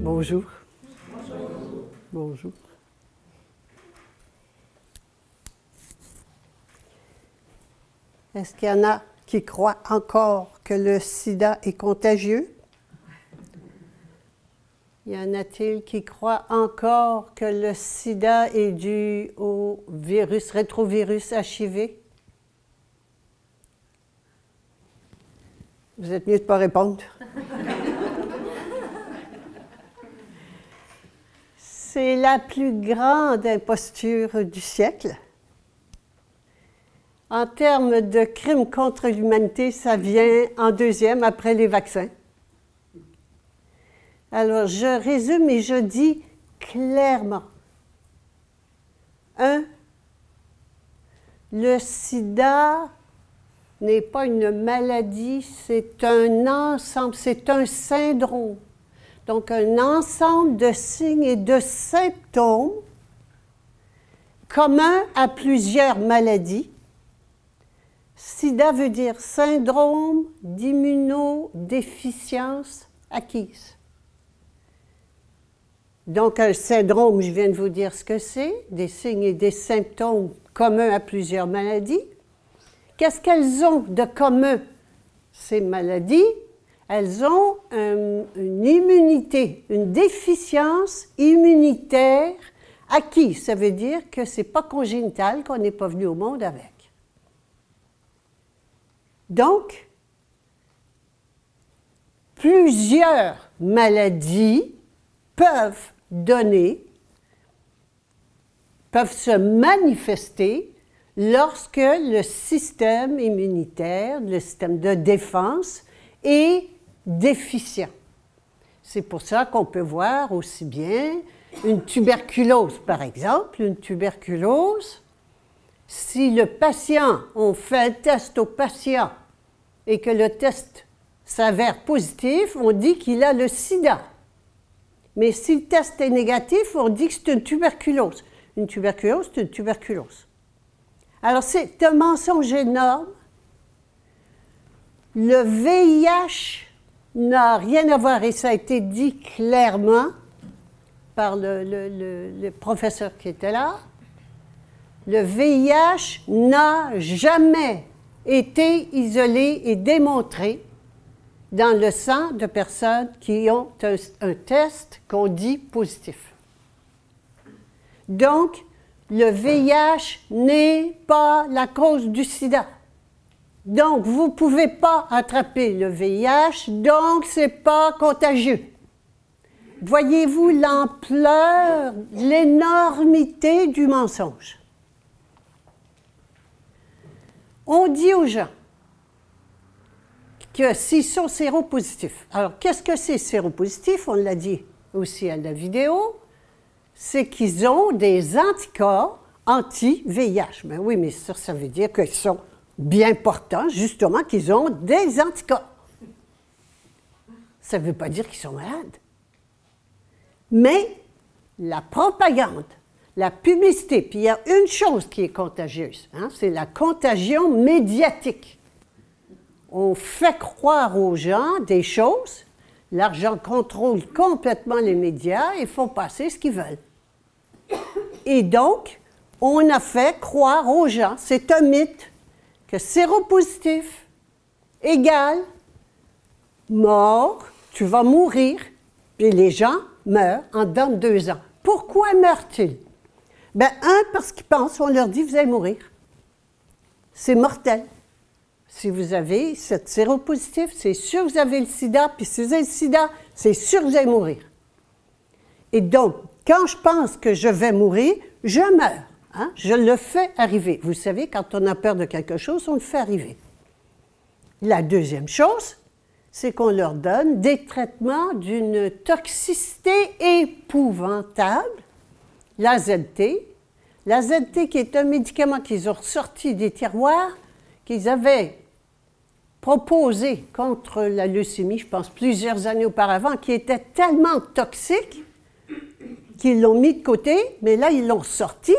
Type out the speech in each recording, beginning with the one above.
Bonjour. Bonjour. Est-ce qu'il y en a qui croient encore que le sida est contagieux? Y en a-t-il qui croient encore que le sida est dû au virus, rétrovirus HIV? Vous êtes mieux de ne pas répondre. C'est la plus grande imposture du siècle. En termes de crimes contre l'humanité, ça vient en deuxième après les vaccins. Alors, je résume et je dis clairement. 1. Le sida n'est pas une maladie, c'est un ensemble, c'est un syndrome. Donc, un ensemble de signes et de symptômes communs à plusieurs maladies. SIDA veut dire syndrome d'immunodéficience acquise. Donc, un syndrome, je viens de vous dire ce que c'est, des signes et des symptômes communs à plusieurs maladies. Qu'est-ce qu'elles ont de commun, ces maladies? Elles ont une immunité, une déficience immunitaire acquise. Ça veut dire que ce n'est pas congénital, qu'on n'est pas venu au monde avec. Donc, plusieurs maladies peuvent se manifester lorsque le système immunitaire, le système de défense est déficient. C'est pour ça qu'on peut voir aussi bien une tuberculose, par exemple. Une tuberculose, si le patient, on fait un test au patient et que le test s'avère positif, on dit qu'il a le sida. Mais si le test est négatif, on dit que c'est une tuberculose. Une tuberculose, c'est une tuberculose. Alors, c'est un mensonge énorme. Le VIH n'a rien à voir, et ça a été dit clairement par le professeur qui était là. Le VIH n'a jamais été isolé et démontré dans le sang de personnes qui ont un test qu'on dit positif. Donc, le VIH n'est pas la cause du sida. Donc, vous ne pouvez pas attraper le VIH, donc ce n'est pas contagieux. Voyez-vous l'ampleur, l'énormité du mensonge? On dit aux gens que s'ils sont séropositifs. Alors, qu'est-ce que c'est séropositif? On l'a dit aussi à la vidéo. C'est qu'ils ont des anticorps anti-VIH. Ben oui, mais ça veut dire qu'ils sont bien portants, justement, qu'ils ont des anticorps. Ça ne veut pas dire qu'ils sont malades. Mais la propagande, la publicité, puis il y a une chose qui est contagieuse, hein, c'est la contagion médiatique. On fait croire aux gens des choses, l'argent contrôle complètement les médias et font passer ce qu'ils veulent. Et donc, on a fait croire aux gens, c'est un mythe, que séropositif égale mort, tu vas mourir, puis les gens meurent en dedans de 2 ans. Pourquoi meurent-ils? Ben, parce qu'ils pensent, on leur dit, vous allez mourir. C'est mortel. Si vous avez cette séropositif, c'est sûr que vous avez le sida, puis si vous avez le sida, c'est sûr que vous allez mourir. Et donc, quand je pense que je vais mourir, je meurs. Hein? Je le fais arriver. Vous savez, quand on a peur de quelque chose, on le fait arriver. La deuxième chose, c'est qu'on leur donne des traitements d'une toxicité épouvantable, la ZT. La ZT qui est un médicament qu'ils ont ressorti des tiroirs, qu'ils avaient proposé contre la leucémie, je pense plusieurs années auparavant, qui était tellement toxique qu'ils l'ont mis de côté, mais là, ils l'ont sorti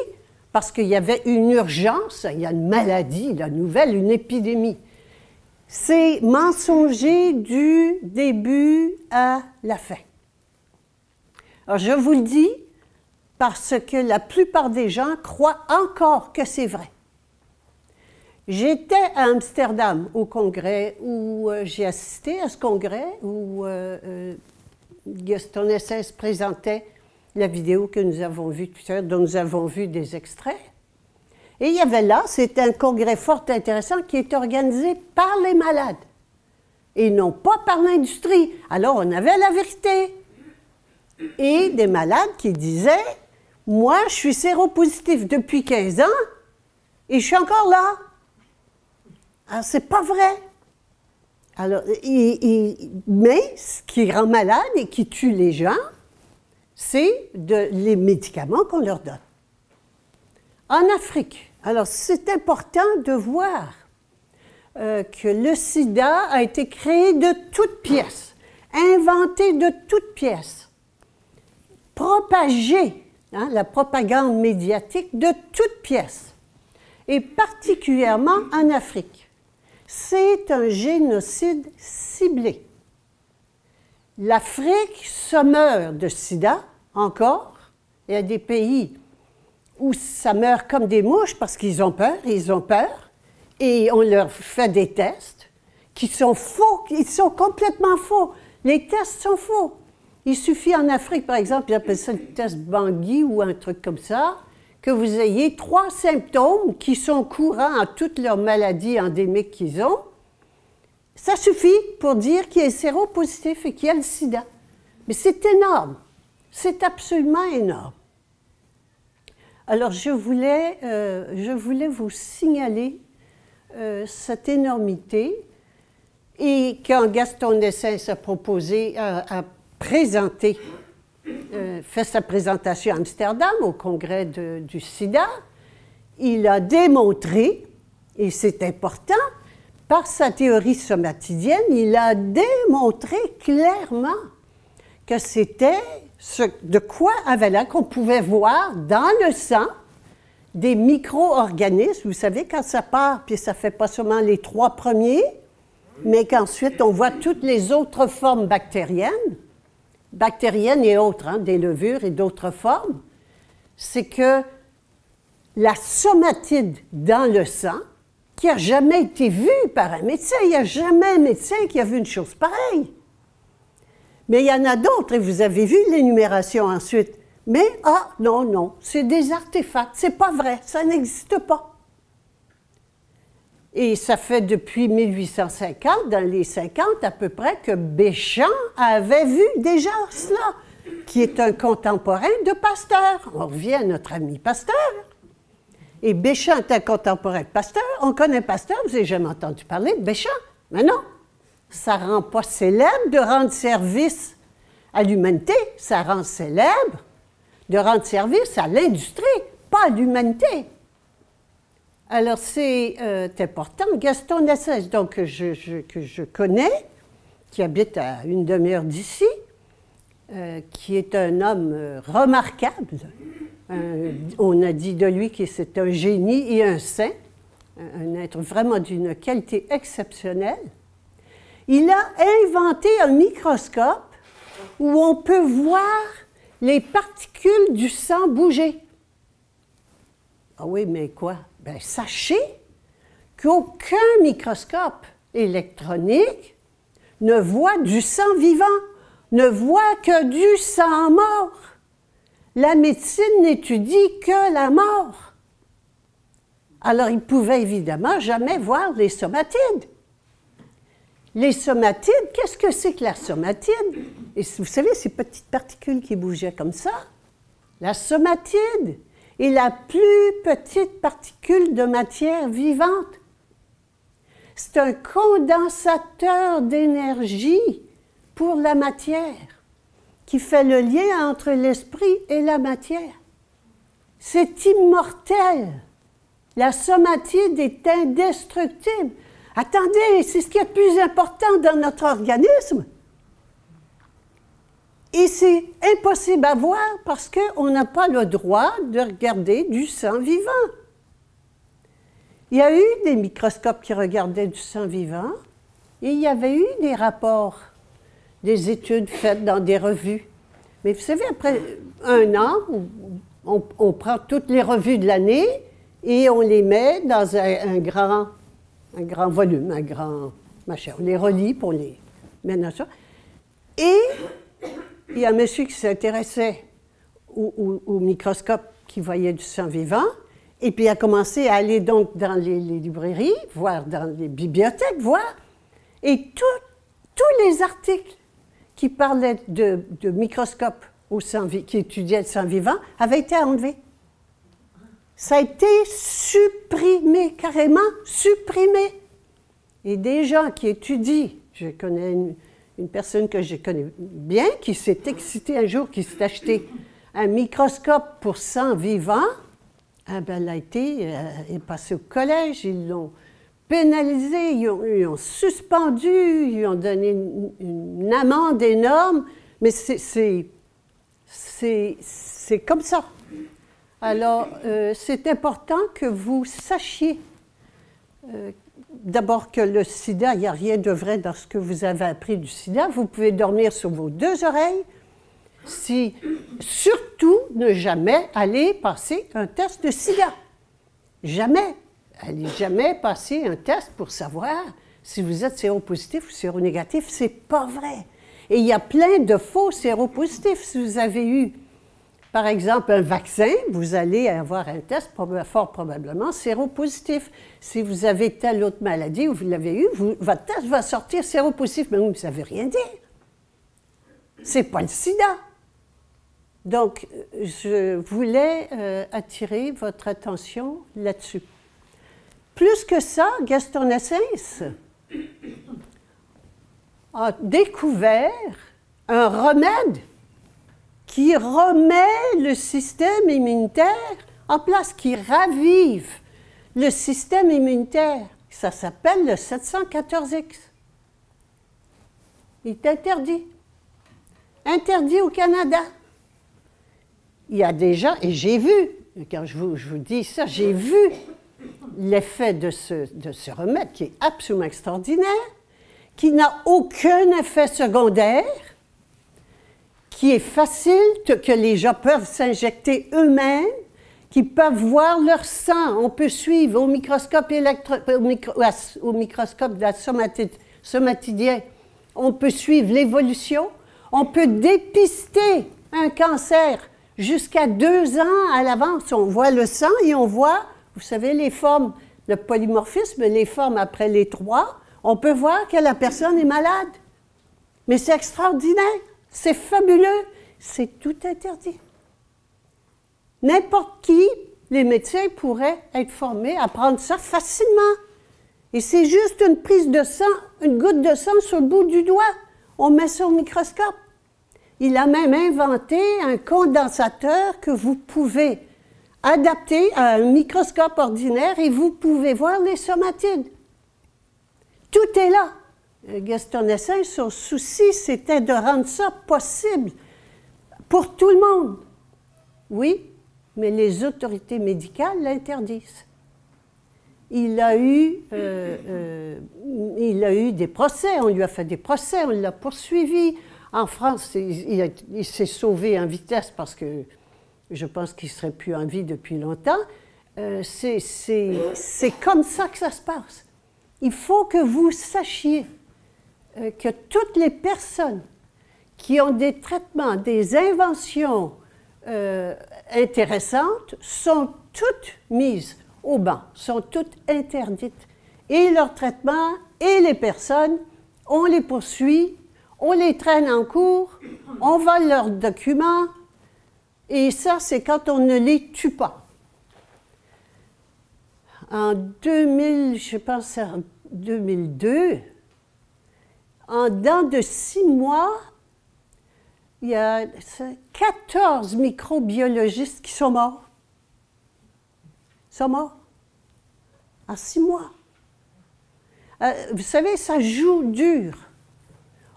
parce qu'il y avait une urgence, il y a une maladie, la nouvelle, une épidémie. C'est mensonger du début à la fin. Alors, je vous le dis parce que la plupart des gens croient encore que c'est vrai. J'étais à Amsterdam au congrès où j'ai assisté à ce congrès où Gaston Essens présentait la vidéo que nous avons vue tout à l'heure, dont nous avons vu des extraits. Et il y avait là, c'est un congrès fort intéressant qui est organisé par les malades et non pas par l'industrie. Alors on avait la vérité. Et des malades qui disaient, moi je suis séropositif depuis 15 ans et je suis encore là. Alors c'est pas vrai. Alors, mais ce qui rend malade et qui tue les gens, c'est les médicaments qu'on leur donne. En Afrique, alors c'est important de voir que le sida a été créé de toutes pièces, inventé de toutes pièces, propagé, hein, la propagande médiatique de toutes pièces, et particulièrement en Afrique. C'est un génocide ciblé. L'Afrique se meurt de sida, encore. Il y a des pays où ça meurt comme des mouches parce qu'ils ont peur, et on leur fait des tests qui sont faux, ils sont complètement faux. Les tests sont faux. Il suffit en Afrique, par exemple, ils appellent ça le test Bangui ou un truc comme ça, que vous ayez 3 symptômes qui sont courants à toutes leurs maladies endémiques qu'ils ont. Ça suffit pour dire qu'il est séropositif et qu'il y a le sida. Mais c'est énorme. C'est absolument énorme. Alors, je voulais vous signaler cette énormité. Et quand Gaston Essens a proposé, a présenté, fait sa présentation à Amsterdam au congrès du sida, il a démontré, et c'est important, par sa théorie somatidienne, il a démontré clairement que c'était de quoi avait l'air qu'on pouvait voir dans le sang des micro-organismes. Vous savez, quand ça part, puis ça ne fait pas seulement les 3 premiers, mais qu'ensuite on voit toutes les autres formes bactériennes et autres, hein, des levures et d'autres formes, c'est que la somatide dans le sang, qui n'a jamais été vue par un médecin, il n'y a jamais un médecin qui a vu une chose pareille. Mais il y en a d'autres, et vous avez vu l'énumération ensuite. Mais, non, c'est des artefacts, c'est pas vrai, ça n'existe pas. Et ça fait depuis 1850, dans les 50 à peu près, que Béchamp avait vu déjà cela, qui est un contemporain de Pasteur. On revient à notre ami Pasteur. Et Béchamp est un contemporain de Pasteur. On connaît Pasteur, vous n'avez jamais entendu parler de Béchamp. Mais non, ça ne rend pas célèbre de rendre service à l'humanité, ça rend célèbre de rendre service à l'industrie, pas à l'humanité. Alors, c'est important. Gaston Essens, donc, que je connais, qui habite à une demi-heure d'ici, qui est un homme remarquable. On a dit de lui que c'est un génie et un saint, un être vraiment d'une qualité exceptionnelle. Il a inventé un microscope où on peut voir les particules du sang bouger. Ah oui, mais quoi? Bien, sachez qu'aucun microscope électronique ne voit du sang vivant, ne voit que du sang mort. La médecine n'étudie que la mort. Alors, il ne pouvait évidemment jamais voir les somatides. Les somatides, qu'est-ce que c'est que la somatide? Et vous savez, ces petites particules qui bougeaient comme ça, la somatide est la plus petite particule de matière vivante. C'est un condensateur d'énergie pour la matière qui fait le lien entre l'esprit et la matière. C'est immortel. La somatide est indestructible. Attendez, c'est ce qui est le plus important dans notre organisme. Et c'est impossible à voir parce qu'on n'a pas le droit de regarder du sang vivant. Il y a eu des microscopes qui regardaient du sang vivant et il y avait eu des rapports, des études faites dans des revues Mais vous savez, après un an, on prend toutes les revues de l'année et on les met dans un grand volume, un grand machin. On les relit pour les mettre dans ça. Et il y a un monsieur qui s'intéressait au microscope qui voyait du sang vivant, et puis il a commencé à aller donc dans les librairies, voir dans les bibliothèques, voir, et tous les articles qui parlaient de microscope qui étudiaient le sang vivant avaient été enlevés. Ça a été supprimé, carrément supprimé. Et des gens qui étudient, je connais une personne que je connais bien, qui s'est excitée un jour, qui s'est acheté un microscope pour sang vivant, ah ben, elle est passée au collège, ils l'ont pénalisé, ils ont suspendu, ils ont donné une amende énorme, mais c'est comme ça. Alors, c'est important que vous sachiez d'abord que le sida, il n'y a rien de vrai dans ce que vous avez appris du sida. Vous pouvez dormir sur vos deux oreilles. Surtout, ne jamais aller passer un test de sida. Jamais. Allez jamais passer un test pour savoir si vous êtes séropositif ou séronégatif. C'est pas vrai. Et il y a plein de faux séropositifs. Si vous avez eu, par exemple, un vaccin, vous allez avoir un test fort probablement séropositif. Si vous avez telle autre maladie ou vous l'avez eu, votre test va sortir séropositif, mais vous ne savez rien dire. C'est pas le sida. Donc, je voulais attirer votre attention là-dessus. Plus que ça, Gaston Nassens a découvert un remède qui remet le système immunitaire en place, qui ravive le système immunitaire. Ça s'appelle le 714X. Il est interdit. Interdit au Canada. Il y a des gens, et j'ai vu, quand je vous dis ça, j'ai vu l'effet de ce remède qui est absolument extraordinaire, qui n'a aucun effet secondaire, qui est facile, que les gens peuvent s'injecter eux-mêmes, qui peuvent voir leur sang. On peut suivre au microscope au microscope de la somatidien, on peut suivre l'évolution, on peut dépister un cancer jusqu'à 2 ans à l'avance. On voit le sang et on voit, vous savez, les formes, le polymorphisme, les formes après les 3, on peut voir que la personne est malade. Mais c'est extraordinaire, c'est fabuleux, c'est tout interdit. N'importe qui, les médecins pourraient être formés à prendre ça facilement. Et c'est juste une prise de sang, une goutte de sang sur le bout du doigt. On met ça au microscope. Il a même inventé un condensateur que vous pouvez adapter à un microscope ordinaire et vous pouvez voir les somatides. Tout est là. Gaston Nassens, son souci, c'était de rendre ça possible pour tout le monde. Oui, mais les autorités médicales l'interdisent. Il a eu des procès, on lui a fait des procès, on l'a poursuivi. En France, il s'est sauvé en vitesse parce que je pense qu'il ne serait plus en vie depuis longtemps. C'est comme ça que ça se passe. Il faut que vous sachiez que toutes les personnes qui ont des traitements, des inventions intéressantes sont toutes mises au banc, sont toutes interdites. Et leurs traitements et les personnes, on les poursuit, on les traîne en cours, on vole leurs documents, et ça, c'est quand on ne les tue pas. En 2000, je pense en 2002, en dedans de 6 mois, il y a 14 microbiologistes qui sont morts. Ils sont morts. En 6 mois. Vous savez, ça joue dur.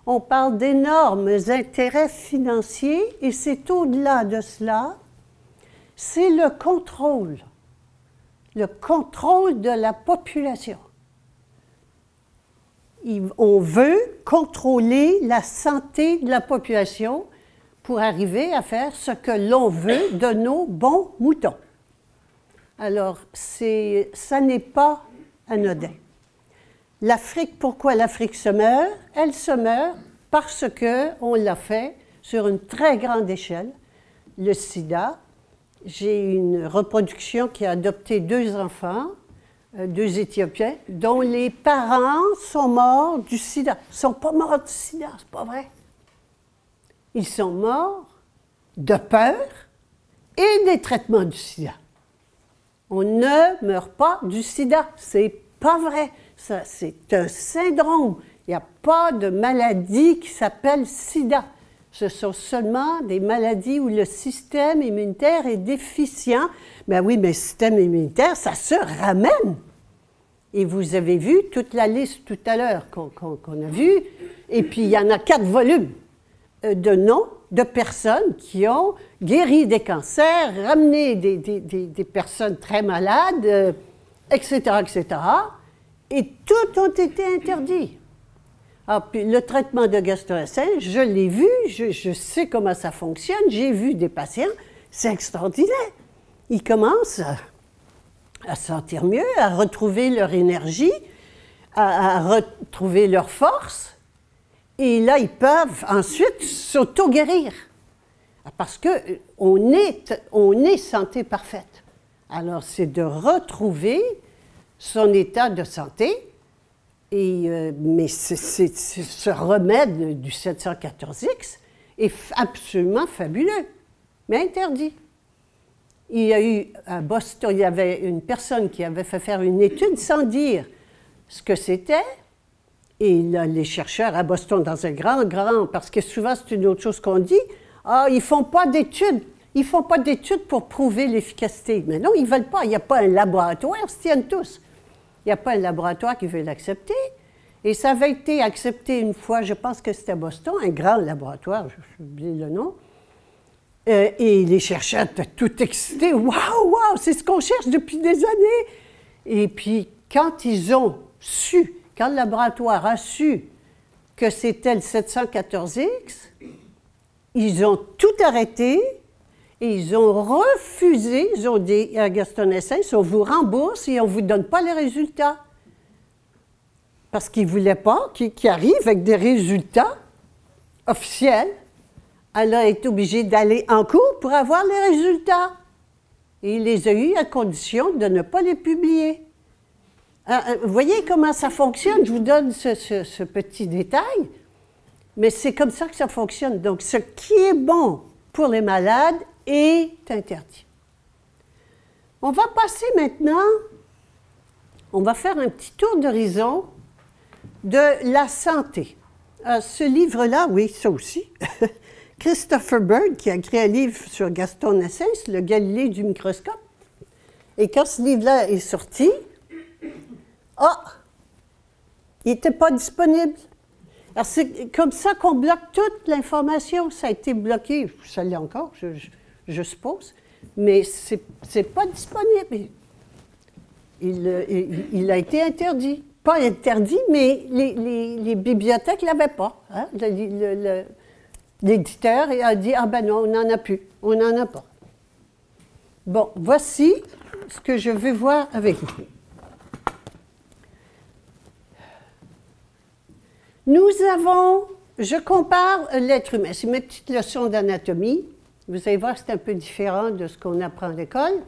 On parle d'énormes intérêts financiers et c'est au-delà de cela, c'est le contrôle de la population. On veut contrôler la santé de la population pour arriver à faire ce que l'on veut de nos bons moutons. Alors, ça n'est pas anodin. L'Afrique, pourquoi l'Afrique se meurt? Elle se meurt parce qu'on l'a fait sur une très grande échelle. Le sida, j'ai une reproduction qui a adopté 2 enfants, 2 Éthiopiens, dont les parents sont morts du sida. Ils ne sont pas morts du sida, c'est pas vrai. Ils sont morts de peur et des traitements du sida. On ne meurt pas du sida, c'est pas vrai. Ça, c'est un syndrome. Il n'y a pas de maladie qui s'appelle sida. Ce sont seulement des maladies où le système immunitaire est déficient. Ben oui, mais le système immunitaire, ça se ramène. Et vous avez vu toute la liste tout à l'heure qu'on a vue. Et puis, il y en a 4 volumes de noms de personnes qui ont guéri des cancers, ramené des personnes très malades, etc., etc. Et tout ont été interdits. Alors, puis le traitement de gastro-œdème, je l'ai vu, je sais comment ça fonctionne, j'ai vu des patients, c'est extraordinaire. Ils commencent à se sentir mieux, à retrouver leur énergie, à retrouver leur force, et là, ils peuvent ensuite s'auto-guérir. Parce qu'on est santé parfaite. Alors, c'est de retrouver son état de santé. Mais ce remède du 714X est absolument fabuleux, mais interdit. Il y a eu à Boston, il y avait une personne qui avait fait faire une étude sans dire ce que c'était. Et là, les chercheurs à Boston, dans un grand, parce que souvent c'est une autre chose qu'on dit, ils ne font pas d'études. Ils ne font pas d'études pour prouver l'efficacité. Mais non, ils ne veulent pas. Il n'y a pas un laboratoire, ils se tiennent tous. Il n'y a pas un laboratoire qui veut l'accepter. Et ça avait été accepté une fois, je pense que c'était à Boston, un grand laboratoire, j'ai oublié le nom. Et les chercheurs étaient tout excités. Waouh, c'est ce qu'on cherche depuis des années. Et puis, quand ils ont su, quand le laboratoire a su que c'était le 714X, ils ont tout arrêté et ils ont refusé, ils ont dit à Gaston-Essence, on vous rembourse et on ne vous donne pas les résultats. Parce qu'ils ne voulaient pas qu'ils arrivent avec des résultats officiels. Elle a été obligée d'aller en cours pour avoir les résultats. Et il les a eus à condition de ne pas les publier. Vous voyez comment ça fonctionne? Je vous donne ce petit détail, mais c'est comme ça que ça fonctionne. Donc, ce qui est bon pour les malades est interdit. On va passer maintenant, on va faire un petit tour d'horizon de la santé. Ce livre-là, oui, ça aussi. Christopher Bird, qui a écrit un livre sur Gaston-Essence, le Galilée du microscope. Et quand ce livre-là est sorti, il n'était pas disponible. Alors, c'est comme ça qu'on bloque toute l'information. Ça a été bloqué, ça l'est encore, je suppose, mais ce n'est pas disponible. Il a été interdit. Pas interdit, mais les bibliothèques ne l'avaient pas. Hein? L'éditeur a dit, ah ben non, on n'en a plus, on n'en a pas. Bon, voici ce que je vais voir avec vous. Nous avons, je compare l'être humain, c'est mes petites leçons d'anatomie. Vous allez voir, c'est un peu différent de ce qu'on apprend à l'école.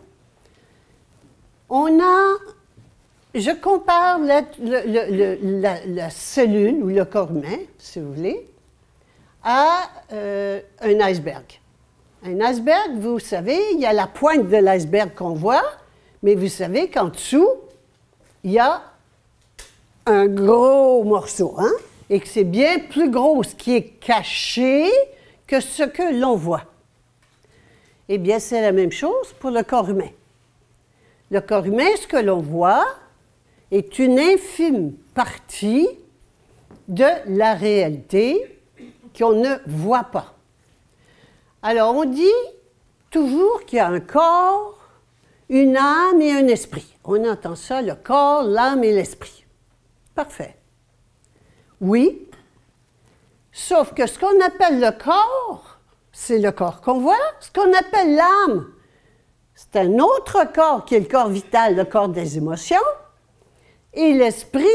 Je compare la cellule ou le corps humain, si vous voulez, à un iceberg. Un iceberg, vous savez, il y a la pointe de l'iceberg qu'on voit, mais vous savez qu'en dessous, il y a un gros morceau, hein? Et que c'est bien plus gros ce qui est caché que ce que l'on voit. Eh bien, c'est la même chose pour le corps humain. Le corps humain, ce que l'on voit, est une infime partie de la réalité qu'on ne voit pas. Alors, on dit toujours qu'il y a un corps, une âme et un esprit. On entend ça, le corps, l'âme et l'esprit. Parfait. Oui, sauf que ce qu'on appelle le corps, c'est le corps qu'on voit. Ce qu'on appelle l'âme, c'est un autre corps qui est le corps vital, le corps des émotions. Et l'esprit,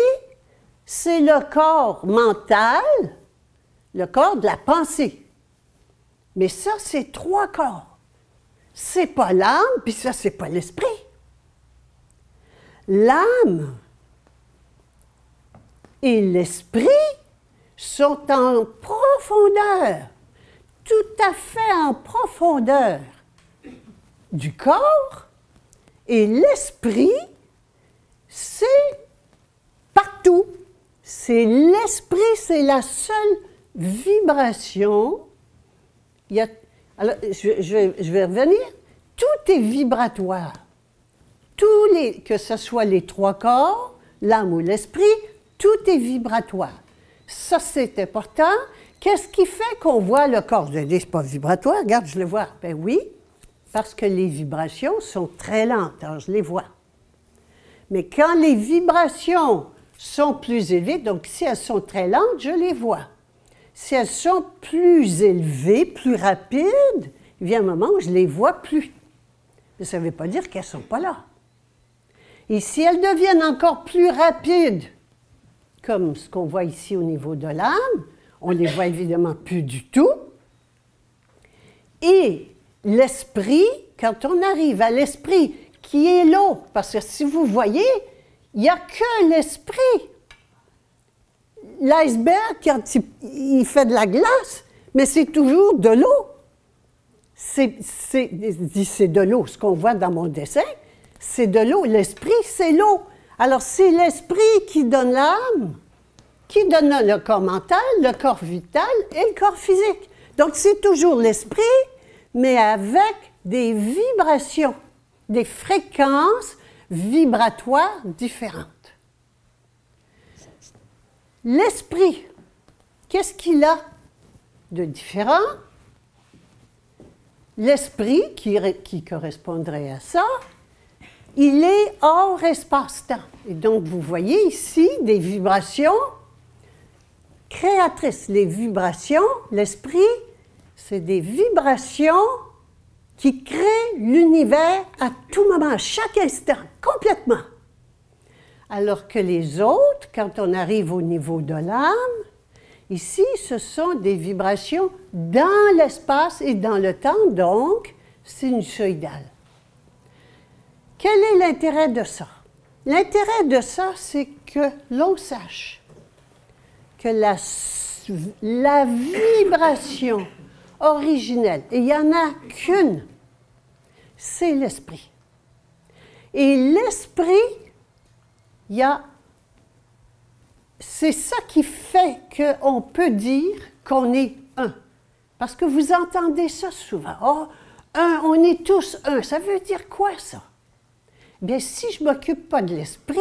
c'est le corps mental, le corps de la pensée. Mais ça, c'est trois corps. C'est pas l'âme, puis ça, c'est pas l'esprit. L'âme et l'esprit sont en profondeur, tout à fait en profondeur du corps, et l'esprit, c'est partout. C'est l'esprit, c'est la seule vibration. Alors, je vais revenir. Tout est vibratoire. Que ce soit les trois corps, l'âme ou l'esprit, tout est vibratoire. Ça, c'est important. Qu'est-ce qui fait qu'on voit le corps? Je dis, c'est pas vibratoire. Regarde, je le vois. Ben oui, parce que les vibrations sont très lentes. Alors, je les vois. Mais quand les vibrations sont plus élevées, donc si elles sont très lentes, je les vois. Si elles sont plus élevées, plus rapides, il vient un moment où je ne les vois plus. Mais ça ne veut pas dire qu'elles ne sont pas là. Et si elles deviennent encore plus rapides, comme ce qu'on voit ici au niveau de l'âme, on ne les voit évidemment plus du tout. Et l'esprit, quand on arrive à l'esprit qui est l'eau, parce que si vous voyez, il n'y a que l'esprit. L'iceberg, quand il fait de la glace, mais c'est toujours de l'eau. C'est de l'eau. Ce qu'on voit dans mon dessin, c'est de l'eau. L'esprit, c'est l'eau. Alors, c'est l'esprit qui donne l'âme, qui donne le corps mental, le corps vital et le corps physique. Donc, c'est toujours l'esprit, mais avec des vibrations, des fréquences vibratoires différentes. L'esprit, qu'est-ce qu'il a de différent? L'esprit, qui correspondrait à ça, il est hors espace-temps. Et donc, vous voyez ici des vibrations créatrices. Les vibrations, l'esprit, c'est des vibrations qui créent l'univers à tout moment, à chaque instant, complètement. Alors que les autres, quand on arrive au niveau de l'âme, ici, ce sont des vibrations dans l'espace et dans le temps, donc sinusoïdales. Quel est l'intérêt de ça? L'intérêt de ça, c'est que l'on sache que la vibration originelle, et il n'y en a qu'une, c'est l'esprit. Et l'esprit, c'est ça qui fait qu'on peut dire qu'on est un. Parce que vous entendez ça souvent. Oh, un, on est tous un. Ça veut dire quoi, ça? Bien, si je ne m'occupe pas de l'esprit,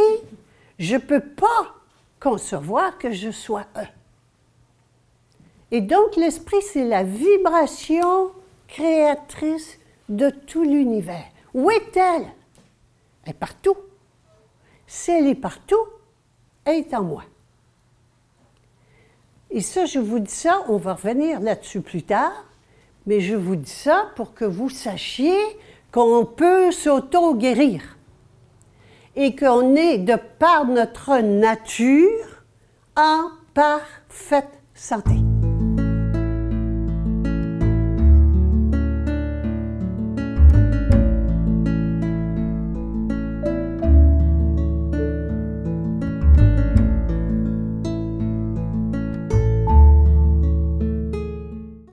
je ne peux pas concevoir que je sois un. Et donc, l'esprit, c'est la vibration créatrice de tout l'univers. Où est-elle? Elle est partout. Si elle est partout, elle est en moi. Et ça, je vous dis ça, on va revenir là-dessus plus tard, mais je vous dis ça pour que vous sachiez qu'on peut s'auto-guérir et qu'on est, de par notre nature, en parfaite santé.